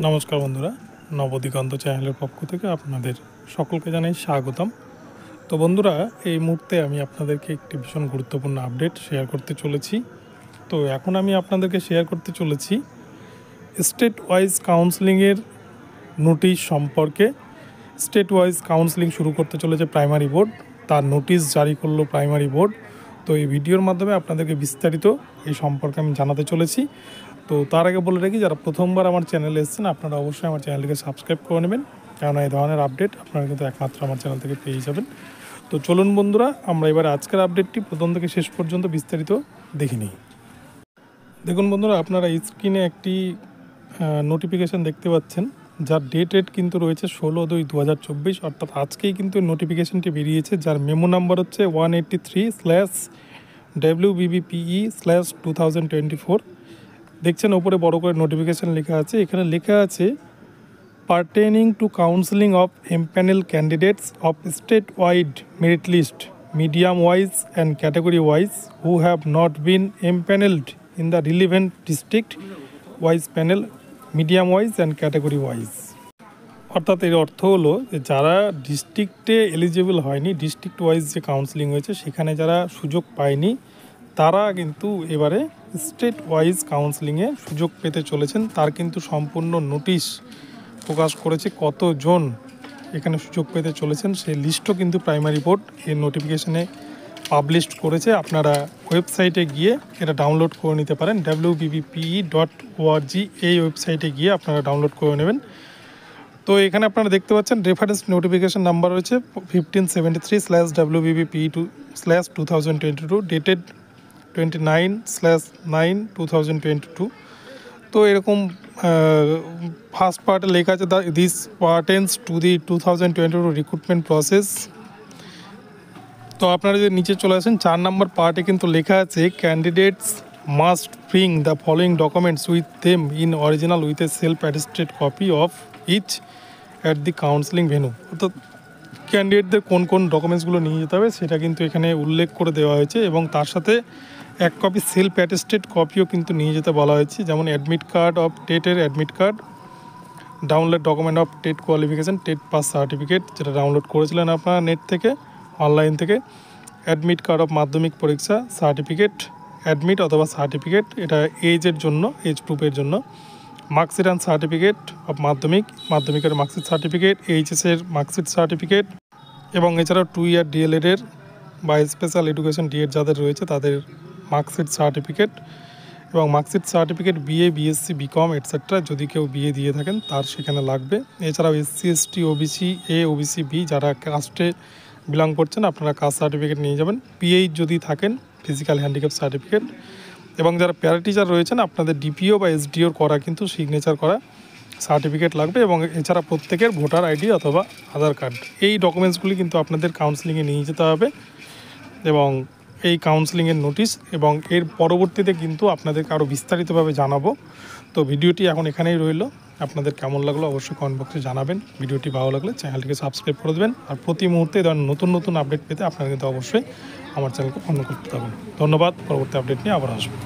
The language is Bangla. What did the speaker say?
নমস্কার বন্ধুরা, নবদিগন্ত চ্যানেলের পক্ষ থেকে আপনাদের সকলকে জানাই স্বাগতম। তো বন্ধুরা, এই মুহূর্তে আমি আপনাদেরকে একটি ভীষণ গুরুত্বপূর্ণ আপডেট শেয়ার করতে চলেছি। তো এখন আমি আপনাদেরকে শেয়ার করতে চলেছি স্টেট ওয়াইজ কাউন্সেলিংয়ের নোটিশ সম্পর্কে। স্টেট ওয়াইজ কাউন্সেলিং শুরু করতে চলেছে প্রাইমারি বোর্ড, তার নোটিশ জারি করলো প্রাইমারি বোর্ড। তো এই ভিডিওর মাধ্যমে আপনাদেরকে বিস্তারিত এই সম্পর্কে আমি জানাতে চলেছি। তো তার আগে বলে রাখি, যারা প্রথমবার আমার চ্যানেলে এসেছেন আপনারা অবশ্যই আমার চ্যানেলটিকে সাবস্ক্রাইব করে নেবেন, কেননা এই ধরনের আপডেট আপনারা কিন্তু একমাত্র আমার চ্যানেল থেকে পেয়ে যাবেন। তো চলুন বন্ধুরা, আমরা এবার আজকের আপডেটটি প্রথম থেকে শেষ পর্যন্ত বিস্তারিত দেখে নিই। দেখুন বন্ধুরা, আপনারা স্ক্রিনে একটি নোটিফিকেশান দেখতে পাচ্ছেন, যার ডেট কিন্তু রয়েছে 16/2/2024, অর্থাৎ আজকেই কিন্তু নোটিফিকেশানটি বেরিয়েছে, যার মেমো নাম্বার হচ্ছে 183/WBBPE/2024। দেখছেন ওপরে বড় করে নোটিফিকেশান লেখা আছে। এখানে লেখা আছে pertaining to counselling of empanel candidates of state wide merit list medium wise and category wise who have not been empanelled in the relevant district wise panel medium wise and category wise. অর্থাৎ এর অর্থ হলো যে যারা ডিস্ট্রিক্টে এলিজিবল হয়নি, ডিস্ট্রিক্ট ওয়াইজ যে কাউন্সেলিং হয়েছে সেখানে যারা সুযোগ পায়নি, তারা কিন্তু এবারে স্টেট ওয়াইজ কাউন্সেলিংয়ে সুযোগ পেতে চলেছেন। তার কিন্তু সম্পূর্ণ নোটিশ প্রকাশ করেছে, কতজন এখানে সুযোগ পেতে চলেছেন সেই লিস্টও কিন্তু প্রাইমারি বোর্ড এই নোটিফিকেশানে পাবলিশ করেছে। আপনারা ওয়েবসাইটে গিয়ে এটা ডাউনলোড করে নিতে পারেন, WBBPE.org এই ওয়েবসাইটে গিয়ে আপনারা ডাউনলোড করে নেবেন। তো এখানে আপনারা দেখতে পাচ্ছেন রেফারেন্স নোটিফিকেশান নাম্বার রয়েছে 1573/WBBPE/2022, ডেটেড 29/9/2022। তো এরকম ফার্স্ট পার্টে লেখা আছে this pertains to the 2022 recruitment process. তো আপনারা যদি নিচে চলে আসেন 4 নম্বর পার্টে কিন্তু লেখা আছে candidates must bring the following documents with them in original with a self attested copy of each at the counselling venue. অর্থাৎ ক্যান্ডিডেটদের কোন কোন ডকুমেন্টসগুলো নিয়ে যেতে হবে সেটা কিন্তু এখানে উল্লেখ করে দেওয়া হয়েছে, এবং তার সাথে এক কপি সেলফ অ্যাটেস্টেড কপিও কিন্তু নিয়ে যেতে বলা হয়েছে, যেমন অ্যাডমিট কার্ড অফ টেটের admit card, download document of TET qualification, TET pass certificate যেটা ডাউনলোড করেছিলেন আপনারা নেট থেকে, অনলাইন থেকে, অ্যাডমিট কার্ড অফ মাধ্যমিক পরীক্ষা সার্টিফিকেট, অ্যাডমিট অথবা সার্টিফিকেট, এটা এজের জন্য, এজ প্রুফের জন্য, মার্কশিট অ্যান্ড সার্টিফিকেট অফ মাধ্যমিকের মার্কশিট সার্টিফিকেট, এইচএসের মার্কশিট সার্টিফিকেট, এবং এছাড়াও 2 ইয়ার ডিএলএডের বা স্পেশাল এডুকেশন ডিএড যাদের রয়েছে তাদের মার্কশিট সার্টিফিকেট, এবং marksheet certificate BA, BSc, BCom etcetera যদি কেউ বিএ দিয়ে থাকেন তার সেখানে লাগবে। এছাড়াও SC, ST, OBC A, OBC B যারা কাস্টে বিলং করছেন আপনারা কাস্ট সার্টিফিকেট নিয়ে যাবেন। PH যদি থাকেন ফিজিক্যাল হ্যান্ডিক্যাপ সার্টিফিকেট, এবং যারা প্যারা টিচার রয়েছেন আপনাদের DPO বা SDOর করা কিন্তু সিগনেচার করা সার্টিফিকেট লাগবে, এবং এছাড়া প্রত্যেকের ভোটার আইডি অথবা আধার কার্ড, এই ডকুমেন্টসগুলি কিন্তু আপনাদের কাউন্সেলিংয়ে নিয়ে যেতে হবে। এবং এই কাউন্সেলিংয়ের নোটিশ এবং এর পরবর্তীতে কিন্তু আপনাদেরকে আরও বিস্তারিতভাবে জানাবো। তো ভিডিওটি এখন এখানেই রইল, আপনাদের কেমন লাগলো অবশ্যই কমেন্ট বক্সে জানাবেন। ভিডিওটি ভালো লাগলে চ্যানেলটিকে সাবস্ক্রাইব করে দেবেন, আর প্রতি মুহূর্তে ধরুন নতুন নতুন আপডেট পেতে আপনারা কিন্তু অবশ্যই আমার চ্যানেলকে ফলো করতে পারবেন। ধন্যবাদ, পরবর্তী আপডেট নিয়ে আবার আসবো।